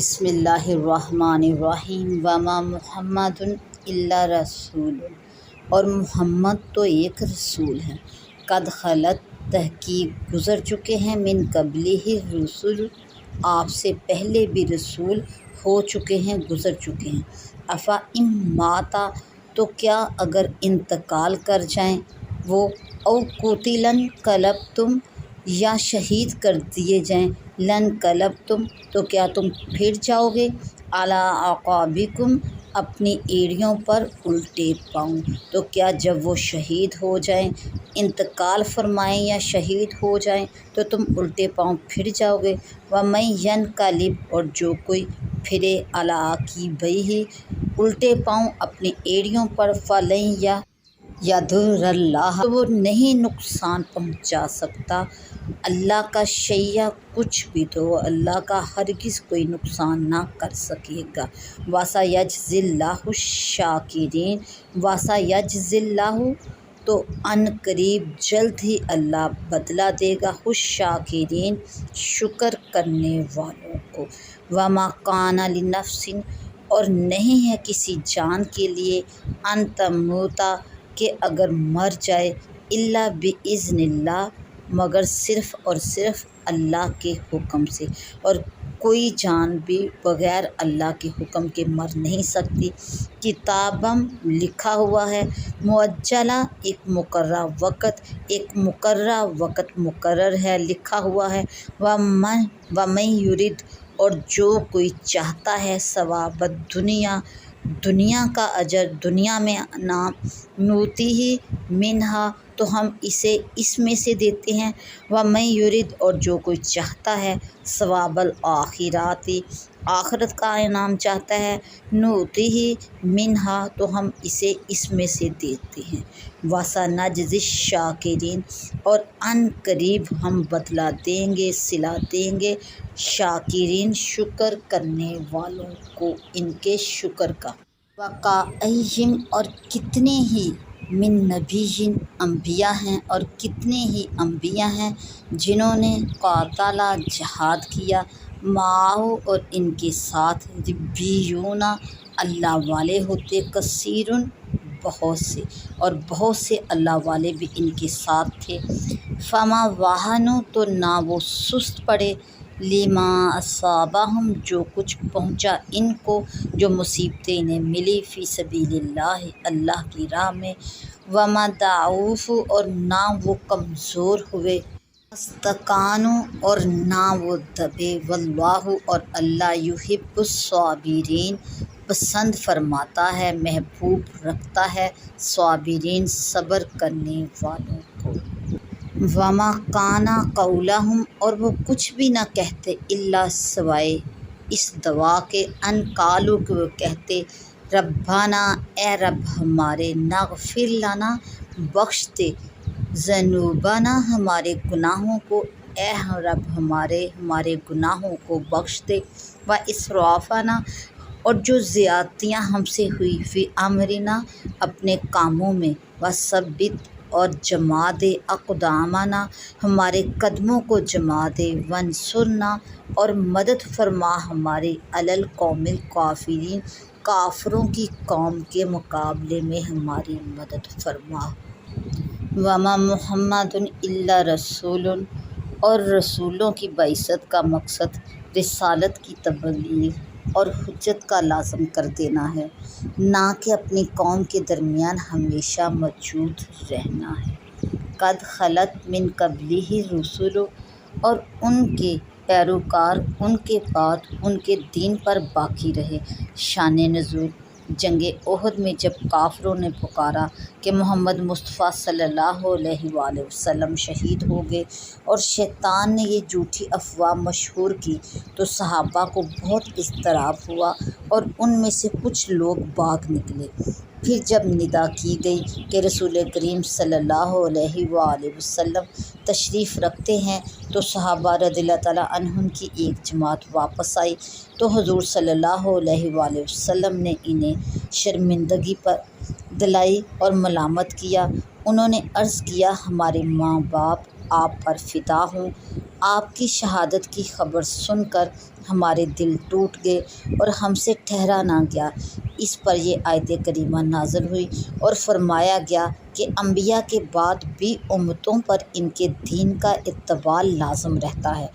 بسم اللہ الرحمن الرحیم وما محمد الا رسول، اور محمد تو ایک رسول ہے۔ قد خلت، تحقیق گزر چکے ہیں، من قبلہ الرسل، آپ سے پہلے بھی رسول ہو چکے ہیں، گزر چکے ہیں۔ افا ان ماتا، تو کیا اگر انتقال کر جائیں وہ، او قتلن قلبتم، یا شہید کر دیے جائیں، لن قلبتم، تو کیا تم پھر جاؤ گے، علی اعقابکم، اپنی ایڑیوں پر الٹے پاؤں۔ تو کیا جب وہ شہید ہو جائیں، انتقال فرمائیں یا شہید ہو جائیں، تو تم الٹے پاؤں پھر جاؤ گے۔ وَمَن يَنْقَلِبْ، اور جو کوئی پھرے، علی عَقِبَیْہِ، الٹے پاؤں اپنی ایڑیوں پر، فَلَن یَضُرَّ اللَّہِ، تو وہ نہیں نقصان پہنچا سکتا اللہ کا شیئا، کچھ بھی، تو وہ اللہ کا ہرگز کوئی نقصان نہ کر سکے گا۔ وَسَيَجْزِي اللَّهُ الشَّاكِرِينَ، وَسَيَجْزِي اللَّهُ، تو ان قریب جلد ہی اللہ بدلہ دے گا، الشاکرین، شکر کرنے والوں کو۔ وَمَا كَانَ لِنَفْسٍ، اور نہیں ہے کسی جان کے لیے، ان تموتا، کہ اگر مر جائے، الا بِإِذْنِ اللَّہِ، مگر صرف اور صرف اللہ کے حکم سے، اور کوئی جان بھی بغیر اللہ کے حکم کے مر نہیں سکتی۔ کتابم، لکھا ہوا ہے، مؤجلہ، ایک مقررہ وقت، ایک مقررہ وقت مقرر ہے، لکھا ہوا ہے۔ وَمَن یرد، اور جو کوئی چاہتا ہے، ثواب الدنیا، دنیا کا اجر، دنیا میں انعام، نؤتیہ منہا، تو ہم اسے اس میں سے دیتے ہیں۔ وَمَن یرد، اور جو کوئی چاہتا ہے، ثواب الآخرۃ، آخرت کا انعام چاہتا ہے، نؤتیہ منہا، تو ہم اسے اس میں سے دیتے ہیں۔ وَسَنَجْزِی الشَّاکِرِینَ، اور ان قریب ہم بدلہ دیں گے، صلہ دیں گے، شاکرین، شکر کرنے والوں کو، ان کے شکر کا۔ وَکَأَیٍّ، اور کتنے ہی، من نبی، انبیاء ہیں، اور کتنے ہی انبیاء ہیں جنہوں نے قاتل، جہاد کیا، معہ، اور ان کے ساتھ، ربیون، اللہ والے ہوتے، کثیر، بہت سے، اور بہت سے اللہ والے بھی ان کے ساتھ تھے۔ فما وہنوا، تو نہ وہ سست پڑے، لما اصابہم، جو کچھ پہنچا ان کو، جو مصیبتیں انہیں ملی، فی سبیل اللہ، اللہ کی راہ میں۔ وما ضعفوا، اور نہ وہ کمزور ہوئے، واستکانوا، اور نہ وہ دبے، واللہ، اور اللہ، یحب الصابرین، پسند فرماتا ہے، محبوب رکھتا ہے، صابرین، صبر کرنے والوں کو۔ وما کان قولہم، اور وہ کچھ بھی نہ کہتے، الا، سوائے اس دعا کے، ان قالوا، کہ وہ کہتے، ربنا، اے رب ہمارے، نغفر لنا، بخش دے، ذنوبنا، ہمارے گناہوں کو، اے رب ہمارے گناہوں کو بخش دے، واسرافنا، اور جو زیادتیاں ہم سے ہوئی، فی امرنا، اپنے کاموں میں، وثبت، اور جما دے، اقدامنا، ہمارے قدموں کو جما دے، وانصرنا، اور مدد فرما ہماری، علی القوم الکافرین، کافروں کی قوم کے مقابلے میں ہماری مدد فرما۔ وما محمد الا رسول، اور رسولوں کی بعثت کا مقصد رسالت کی تبلیغ اور حجت کا لازم کر دینا ہے، نہ کہ اپنی قوم کے درمیان ہمیشہ موجود رہنا ہے۔ قد خلت من قبلہ الرسل، اور ان کے پیروکار ان کے بعد ان کے دین پر باقی رہے۔ شان نزول، جنگ احد میں جب کافروں نے پکارا کہ محمد مصطفیٰ صلی اللہ علیہ وآلہ وسلم شہید ہو گئے، اور شیطان نے یہ جھوٹی افواہ مشہور کی، تو صحابہ کو بہت اضطراب ہوا، اور ان میں سے کچھ لوگ بھاگ نکلے۔ پھر جب ندا کی گئی کہ رسول کریم صلی اللہ علیہ وآلہ وسلم تشریف رکھتے ہیں، تو صحابہ رضی اللہ تعالیٰ عنہم کی ایک جماعت واپس آئی، تو حضور صلی اللہ علیہ وآلہ وسلم نے انہیں شرمندگی پر دلائی اور ملامت کیا۔ انہوں نے عرض کیا، ہمارے ماں باپ آپ پر فدا ہوں، آپ کی شہادت کی خبر سن کر ہمارے دل ٹوٹ گئے اور ہم سے ٹھہرا نہ گیا۔ اس پر یہ آیت کریمہ نازل ہوئی اور فرمایا گیا کہ انبیاء کے بعد بھی امتوں پر ان کے دین کا اتباع لازم رہتا ہے،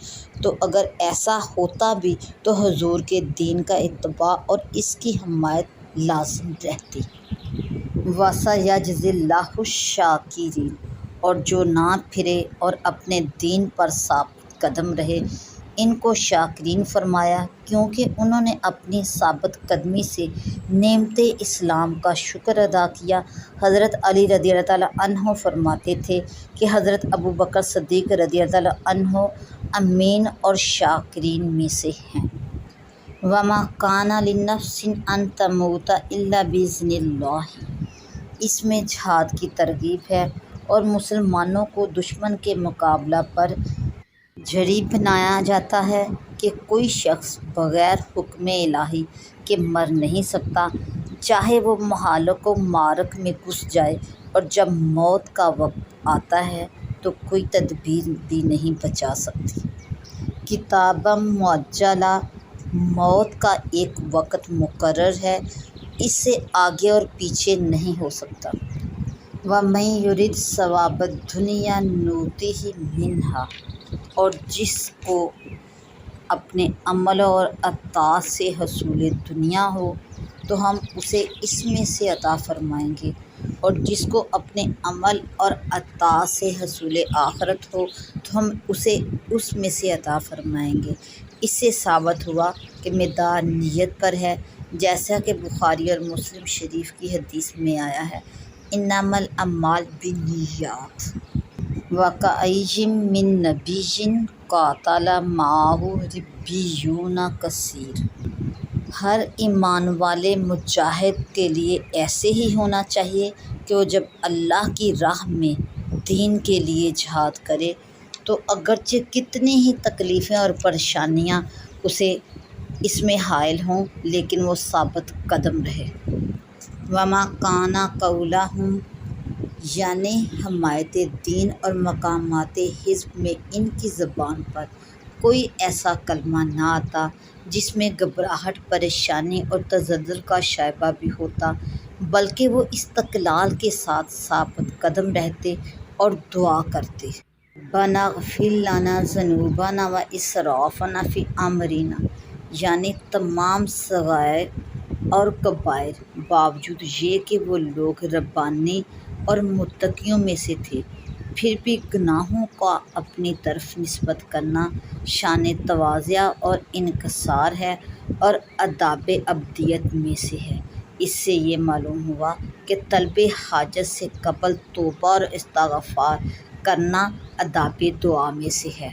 تو اگر ایسا ہوتا بھی تو حضور کے دین کا اتباع اور اس کی حمایت لازم رہتی۔ وَسَيَجْزِي اللَّهُ الشَّاكِرِينَ، اور جو نہ پھرے اور اپنے دین پر ثابت قدم رہے ان کو شاکرین فرمایا، کیونکہ انہوں نے اپنی ثابت قدمی سے نعمت اسلام کا شکر ادا کیا۔ حضرت علی رضی اللہ تعالیٰ عنہ فرماتے تھے کہ حضرت ابوبکر صدیق رضی اللہ تعالیٰ عنہ امین اور شاکرین میں سے ہیں۔ وَمَا كَانَ لِنَفْسٍ أَن تَمُوتَ إِلَّا بِإِذْنِ اللَّهِ، اس میں جہاد کی ترغیب ہے اور مسلمانوں کو دشمن کے مقابلہ پر جری بنایا جاتا ہے کہ کوئی شخص بغیر حکم الہی کے مر نہیں سکتا، چاہے وہ مہلک و معرک میں گھس جائے، اور جب موت کا وقت آتا ہے تو کوئی تدبیر بھی نہیں بچا سکتی۔ کتابًا مؤجلہ، موت کا ایک وقت مقرر ہے، اس سے آگے اور پیچھے نہیں ہو سکتا۔ وَمَن يُرِدْ ثَوَابَ الدُّنْيَا نُؤْتِهِ مِنْهَا، اور جس کو اپنے عمل اور اطاعت سے حصول دنیا ہو تو ہم اسے اس میں سے عطا فرمائیں گے، اور جس کو اپنے عمل اور اطاعت سے حصول آخرت ہو تو ہم اسے اس میں سے عطا فرمائیں گے۔ اس سے ثابت ہوا کہ مدار نیت پر ہے، جیسا کہ بخاری اور مسلم شریف کی حدیث میں آیا ہے، انما الاعمال بالنیات۔ وَکَأَیٍّ مِّن نَبِیٍّ قَاتَلَ مَعَهُ رِبِّیُّونَ کَثِیرٌ، ہر ایمان والے مجاہد کے لیے ایسے ہی ہونا چاہیے کہ وہ جب اللہ کی راہ میں دین کے لیے جہاد کرے تو اگرچہ کتنی ہی تکلیفیں اور پریشانیاں اسے اس میں حائل ہوں لیکن وہ ثابت قدم رہے۔ وَمَا كَانَ قَوْلَهُمْ، یعنی حمایت دین اور مقامات حزب میں ان کی زبان پر کوئی ایسا کلمہ نہ آتا جس میں گھبراہٹ، پریشانی اور تزلزل کا شائبہ بھی ہوتا، بلکہ وہ استقلال کے ساتھ ثابت قدم رہتے اور دعا کرتے۔ رَبَّنَا اغْفِرْ لَنَا ذُنُوبَنَا وَإِسْرَافَنَا فِي أَمْرِنَا، یعنی تمام صغائر اور کبائر، باوجود یہ کہ وہ لوگ ربانی اور متقیوں میں سے تھے، پھر بھی گناہوں کا اپنی طرف نسبت کرنا شان تواضع اور انکسار ہے اور آداب عبدیت میں سے ہے۔ اس سے یہ معلوم ہوا کہ طلب حاجت سے قبل توبہ اور استغفار کرنا آداب دعا میں سے ہے۔